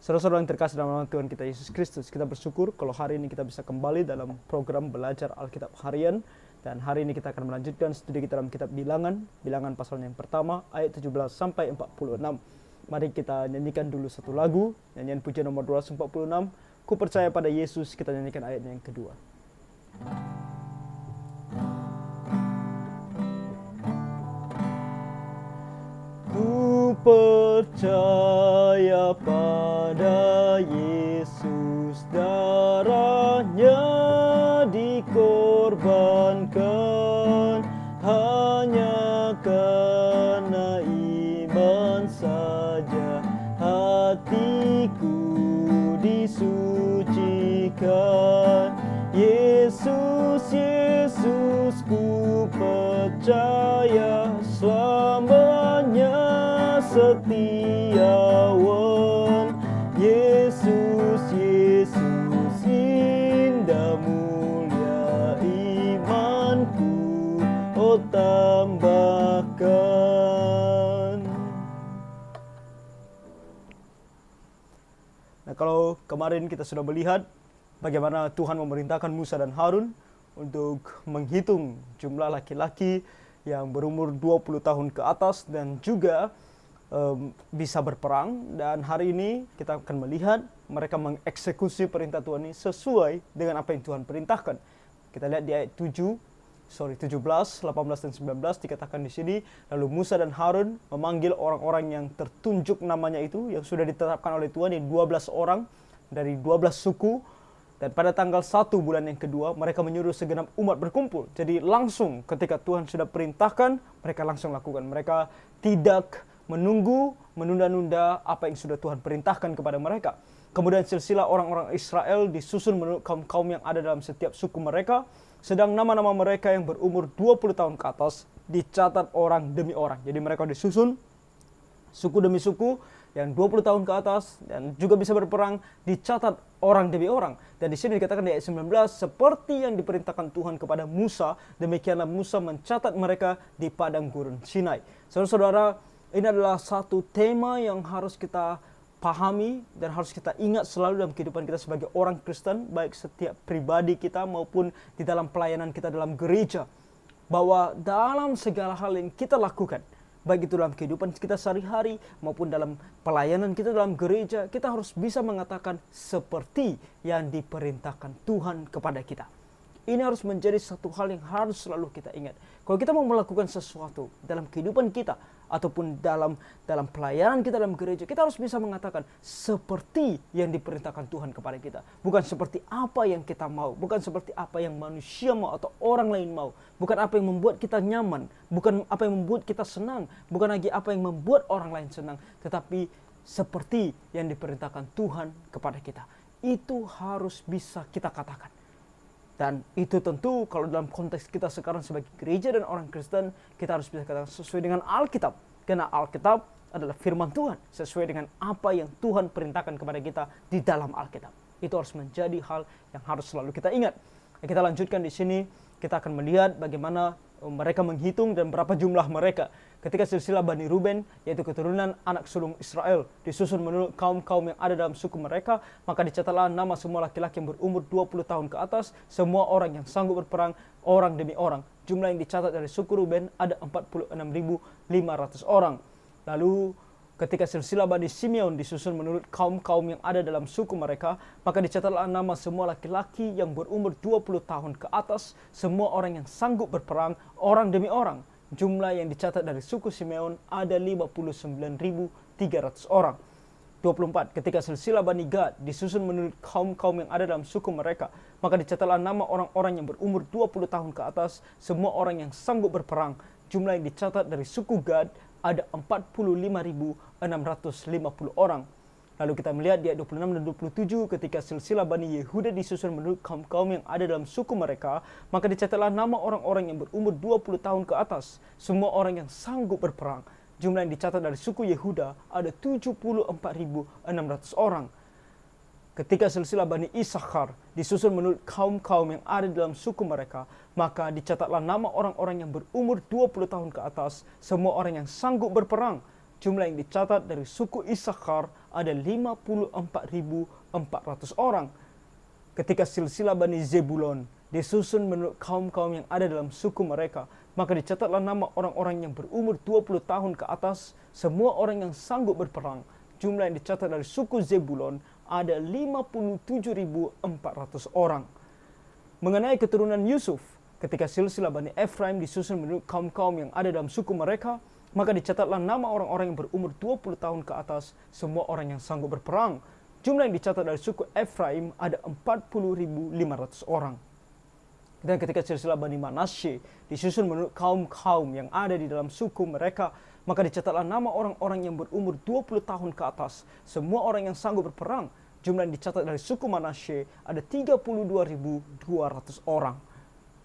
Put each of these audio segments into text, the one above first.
Saudara-saudara yang terkasih dalam nama Tuhan kita Yesus Kristus, kita bersyukur kalau hari ini kita bisa kembali dalam program belajar Alkitab harian. Dan hari ini kita akan melanjutkan studi kita dalam kitab Bilangan, Bilangan pasal yang pertama ayat 17 sampai 46. Mari kita nyanyikan dulu satu lagu, nyanyian pujian nomor 246. Ku percaya pada Yesus, kita nyanyikan ayat yang kedua. Ku percaya pada Yesus, darahnya dikorbankan hanya karena iman saja. Hatiku disucikan. Yesus, Yesus, ku percaya selamanya setiawan. Yesus, Yesus, indah mulia imanku, oh tambahkan. Nah, kalau kemarin kita sudah melihat bagaimana Tuhan memerintahkan Musa dan Harun untuk menghitung jumlah laki-laki yang berumur 20 tahun ke atas dan juga bisa berperang. Dan hari ini kita akan melihat mereka mengeksekusi perintah Tuhan ini sesuai dengan apa yang Tuhan perintahkan. Kita lihat di ayat 17, 18 dan 19 dikatakan di sini, lalu Musa dan Harun memanggil orang-orang yang tertunjuk namanya itu, yang sudah ditetapkan oleh Tuhan, yang 12 orang dari 12 suku. Dan pada tanggal 1 bulan yang kedua, mereka menyuruh segenap umat berkumpul. Jadi langsung ketika Tuhan sudah perintahkan, mereka langsung lakukan. Mereka tidak menunggu, menunda-nunda apa yang sudah Tuhan perintahkan kepada mereka. Kemudian silsilah orang-orang Israel disusun menurut kaum-kaum yang ada dalam setiap suku mereka. Sedang nama-nama mereka yang berumur 20 tahun ke atas dicatat orang demi orang. Jadi mereka disusun suku demi suku yang 20 tahun ke atas dan juga bisa berperang, dicatat orang demi orang. Dan di sini dikatakan di ayat 19, seperti yang diperintahkan Tuhan kepada Musa, demikianlah Musa mencatat mereka di padang gurun Sinai. Saudara-saudara, ini adalah satu tema yang harus kita pahami dan harus kita ingat selalu dalam kehidupan kita sebagai orang Kristen, baik setiap pribadi kita maupun di dalam pelayanan kita dalam gereja. Bahwa dalam segala hal yang kita lakukan, baik itu dalam kehidupan kita sehari-hari maupun dalam pelayanan kita dalam gereja, kita harus bisa mengatakan seperti yang diperintahkan Tuhan kepada kita. Ini harus menjadi satu hal yang harus selalu kita ingat. Kalau kita mau melakukan sesuatu dalam kehidupan kita ataupun dalam pelayanan kita dalam gereja, kita harus bisa mengatakan seperti yang diperintahkan Tuhan kepada kita. Bukan seperti apa yang kita mau, bukan seperti apa yang manusia mau atau orang lain mau. Bukan apa yang membuat kita nyaman, bukan apa yang membuat kita senang, bukan lagi apa yang membuat orang lain senang, tetapi seperti yang diperintahkan Tuhan kepada kita. Itu harus bisa kita katakan. Dan itu tentu kalau dalam konteks kita sekarang sebagai gereja dan orang Kristen, kita harus bisa katakan sesuai dengan Alkitab. Karena Alkitab adalah firman Tuhan, sesuai dengan apa yang Tuhan perintahkan kepada kita di dalam Alkitab. Itu harus menjadi hal yang harus selalu kita ingat. Nah, kita lanjutkan di sini, kita akan melihat bagaimana mereka menghitung dan berapa jumlah mereka. Ketika silsilah Bani Ruben, yaitu keturunan anak sulung Israel, disusun menurut kaum-kaum yang ada dalam suku mereka, maka dicatatlah nama semua laki-laki yang berumur 20 tahun ke atas, semua orang yang sanggup berperang, orang demi orang. Jumlah yang dicatat dari suku Ruben ada 46.500 orang. Lalu ketika silsilah Bani Simeon disusun menurut kaum-kaum yang ada dalam suku mereka, maka dicatatlah nama semua laki-laki yang berumur 20 tahun ke atas, semua orang yang sanggup berperang, orang demi orang. Jumlah yang dicatat dari suku Simeon ada 59.300 orang. 24. Ketika silsilah Bani Gad disusun menurut kaum-kaum yang ada dalam suku mereka, maka dicatatlah nama orang-orang yang berumur 20 tahun ke atas, semua orang yang sanggup berperang. Jumlah yang dicatat dari suku Gad ada 45.650 orang. Lalu kita melihat di ayat 26 dan 27, ketika silsilah Bani Yehuda disusun menurut kaum-kaum yang ada dalam suku mereka, maka dicatatlah nama orang-orang yang berumur 20 tahun ke atas, semua orang yang sanggup berperang. Jumlah yang dicatat dari suku Yehuda ada 74.600 orang. Ketika silsilah Bani Isakhar disusun menurut kaum-kaum yang ada dalam suku mereka, maka dicatatlah nama orang-orang yang berumur 20 tahun ke atas, semua orang yang sanggup berperang. jumlah yang dicatat dari suku Isakhar ada 54.400 orang. Ketika silsilah Bani Zebulon disusun menurut kaum-kaum yang ada dalam suku mereka, maka dicatatlah nama orang-orang yang berumur 20 tahun ke atas, semua orang yang sanggup berperang. Jumlah yang dicatat dari suku Zebulon ada 57.400 orang. Mengenai keturunan Yusuf, ketika silsilah Bani Efraim disusun menurut kaum-kaum yang ada dalam suku mereka, maka dicatatlah nama orang-orang yang berumur 20 tahun ke atas, semua orang yang sanggup berperang. Jumlah yang dicatat dari suku Efraim ada 40.500 orang. Dan ketika silsilah Bani Manasye disusun menurut kaum-kaum yang ada di dalam suku mereka, maka dicatatlah nama orang-orang yang berumur 20 tahun ke atas, semua orang yang sanggup berperang. Jumlah yang dicatat dari suku Manasye ada 32.200 orang.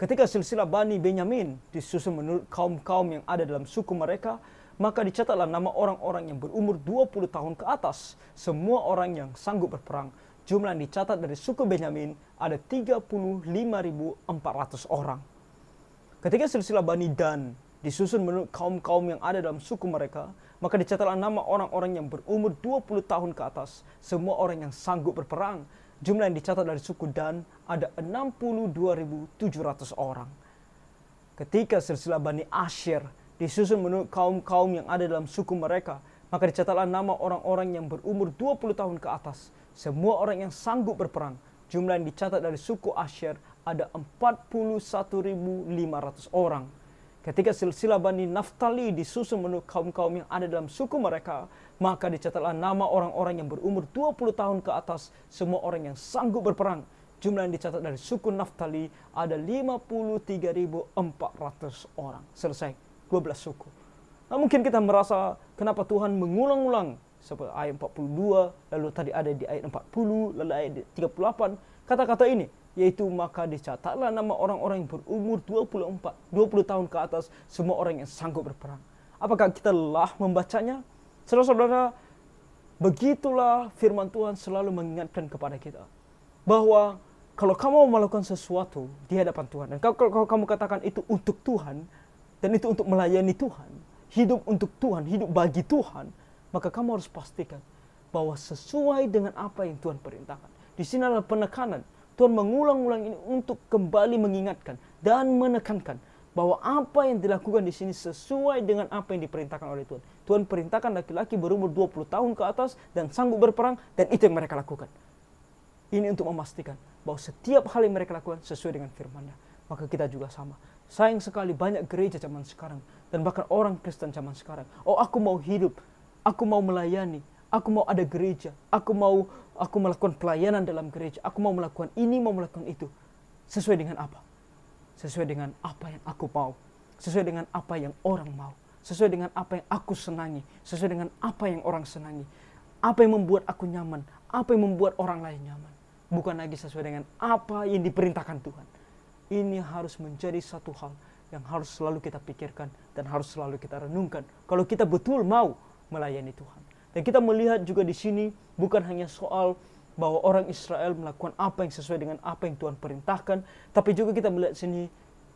Ketika silsilah Bani Benyamin disusun menurut kaum-kaum yang ada dalam suku mereka, maka dicatatlah nama orang-orang yang berumur 20 tahun ke atas, semua orang yang sanggup berperang. Jumlah yang dicatat dari suku Benyamin ada 35.400 orang. Ketika silsilah Bani Dan disusun menurut kaum-kaum yang ada dalam suku mereka, maka dicatatlah nama orang-orang yang berumur 20 tahun ke atas, semua orang yang sanggup berperang. Jumlah yang dicatat dari suku Dan ada 62.700 orang. Ketika silsilah Bani Asher disusun menurut kaum-kaum yang ada dalam suku mereka, maka dicatatlah nama orang-orang yang berumur 20 tahun ke atas, semua orang yang sanggup berperang. Jumlah yang dicatat dari suku Asher ada 41.500 orang. Ketika silsilah Bani Naftali disusun menurut kaum-kaum yang ada dalam suku mereka, maka dicatatlah nama orang-orang yang berumur 20 tahun ke atas, semua orang yang sanggup berperang. Jumlah yang dicatat dari suku Naftali ada 53.400 orang. Selesai, 12 suku. Nah, mungkin kita merasa kenapa Tuhan mengulang-ulang seperti ayat 42, lalu tadi ada di ayat 40, lalu ayat 38, kata-kata ini, yaitu maka dicatatlah nama orang-orang yang berumur 20 tahun ke atas, semua orang yang sanggup berperang. Apakah kita lelah membacanya? Saudara-saudara, begitulah firman Tuhan selalu mengingatkan kepada kita, bahwa kalau kamu melakukan sesuatu di hadapan Tuhan, dan kalau kamu katakan itu untuk Tuhan, dan itu untuk melayani Tuhan, hidup untuk Tuhan, hidup bagi Tuhan, maka kamu harus pastikan bahwa sesuai dengan apa yang Tuhan perintahkan. Di sini adalah penekanan. Tuhan mengulang-ulang ini untuk kembali mengingatkan dan menekankan bahwa apa yang dilakukan di sini sesuai dengan apa yang diperintahkan oleh Tuhan. Tuhan perintahkan laki-laki berumur 20 tahun ke atas dan sanggup berperang, dan itu yang mereka lakukan. Ini untuk memastikan bahwa setiap hal yang mereka lakukan sesuai dengan firman-Nya. Maka kita juga sama. Sayang sekali banyak gereja zaman sekarang dan bahkan orang Kristen zaman sekarang. Oh, aku mau hidup, aku mau melayani, aku mau ada gereja, aku melakukan pelayanan dalam gereja, aku mau melakukan ini, mau melakukan itu. Sesuai dengan apa? Sesuai dengan apa yang aku mau, sesuai dengan apa yang orang mau, sesuai dengan apa yang aku senangi, sesuai dengan apa yang orang senangi. Apa yang membuat aku nyaman, apa yang membuat orang lain nyaman. Bukan lagi sesuai dengan apa yang diperintahkan Tuhan. Ini harus menjadi satu hal yang harus selalu kita pikirkan dan harus selalu kita renungkan kalau kita betul mau melayani Tuhan. Dan kita melihat juga di sini bukan hanya soal bahwa orang Israel melakukan apa yang sesuai dengan apa yang Tuhan perintahkan, tapi juga kita melihat sini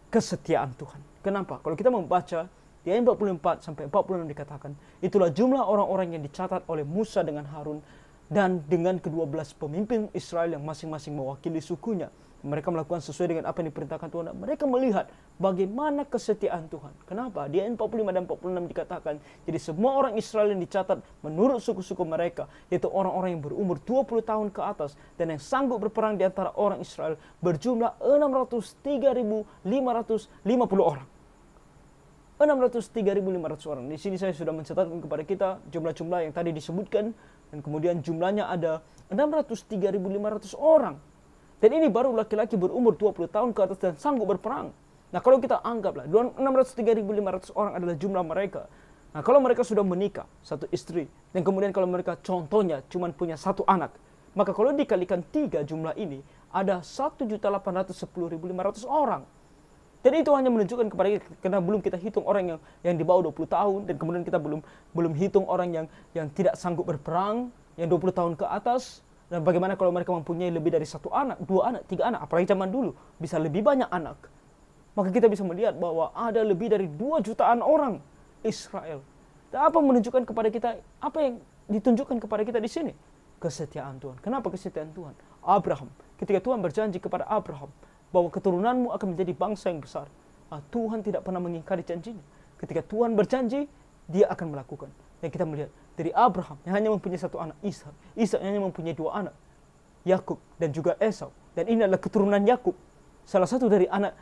kesetiaan Tuhan. Kenapa? Kalau kita membaca di ayat 44 sampai 46 dikatakan, itulah jumlah orang-orang yang dicatat oleh Musa dengan Harun dan dengan ke-12 pemimpin Israel yang masing-masing mewakili sukunya. Mereka melakukan sesuai dengan apa yang diperintahkan Tuhan. Mereka melihat bagaimana kesetiaan Tuhan. Kenapa? Di ayat 45 dan 46 dikatakan, jadi semua orang Israel yang dicatat menurut suku-suku mereka, yaitu orang-orang yang berumur 20 tahun ke atas dan yang sanggup berperang di antara orang Israel, berjumlah 603.550 orang. 603.500 orang. Di sini saya sudah mencatatkan kepada kita jumlah-jumlah yang tadi disebutkan, dan kemudian jumlahnya ada 603.500 orang. Dan ini baru laki-laki berumur 20 tahun ke atas dan sanggup berperang. Nah, kalau kita anggaplah 603.500 orang adalah jumlah mereka. Nah, kalau mereka sudah menikah, satu istri, dan kemudian kalau mereka contohnya cuma punya satu anak, maka kalau dikalikan 3 jumlah ini, ada 1.810.500 orang. Dan itu hanya menunjukkan kepada kita, karena belum kita hitung orang yang di bawah 20 tahun, dan kemudian kita belum hitung orang yang tidak sanggup berperang, yang 20 tahun ke atas. Dan bagaimana kalau mereka mempunyai lebih dari 1 anak, 2 anak, 3 anak, apalagi zaman dulu, bisa lebih banyak anak. Maka kita bisa melihat bahwa ada lebih dari 2 jutaan orang Israel Dan apa menunjukkan kepada kita, apa yang ditunjukkan kepada kita di sini? Kesetiaan Tuhan. Kenapa kesetiaan Tuhan? Abraham, ketika Tuhan berjanji kepada Abraham bahwa keturunanmu akan menjadi bangsa yang besar, Tuhan tidak pernah mengingkari janjinya. Ketika Tuhan berjanji, dia akan melakukan. Dan kita melihat dari Abraham yang hanya mempunyai satu anak, Ishak. Ishak yang hanya mempunyai dua anak, Yakub dan juga Esau. Dan ini adalah keturunan Yakub, salah satu dari anak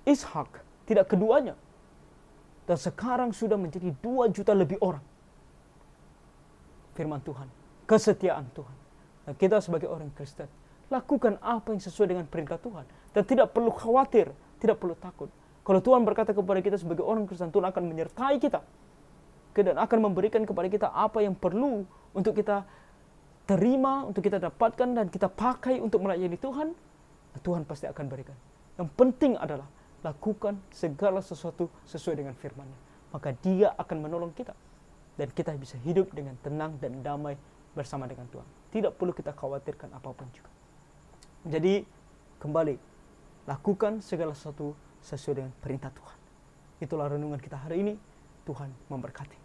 Ishak, tidak keduanya. Dan sekarang sudah menjadi 2 juta lebih orang. Firman Tuhan, kesetiaan Tuhan. Dan kita sebagai orang Kristen, lakukan apa yang sesuai dengan perintah Tuhan. Dan tidak perlu khawatir, tidak perlu takut. Kalau Tuhan berkata kepada kita sebagai orang Kristen, Tuhan akan menyertai kita. Dan akan memberikan kepada kita apa yang perlu untuk kita terima, untuk kita dapatkan dan kita pakai untuk melayani Tuhan. Tuhan pasti akan berikan. Yang penting adalah lakukan segala sesuatu sesuai dengan firman-Nya. Maka Dia akan menolong kita. Dan kita bisa hidup dengan tenang dan damai bersama dengan Tuhan. Tidak perlu kita khawatirkan apapun juga. Jadi, kembali, lakukan segala sesuatu sesuai dengan perintah Tuhan. Itulah renungan kita hari ini. Tuhan memberkati.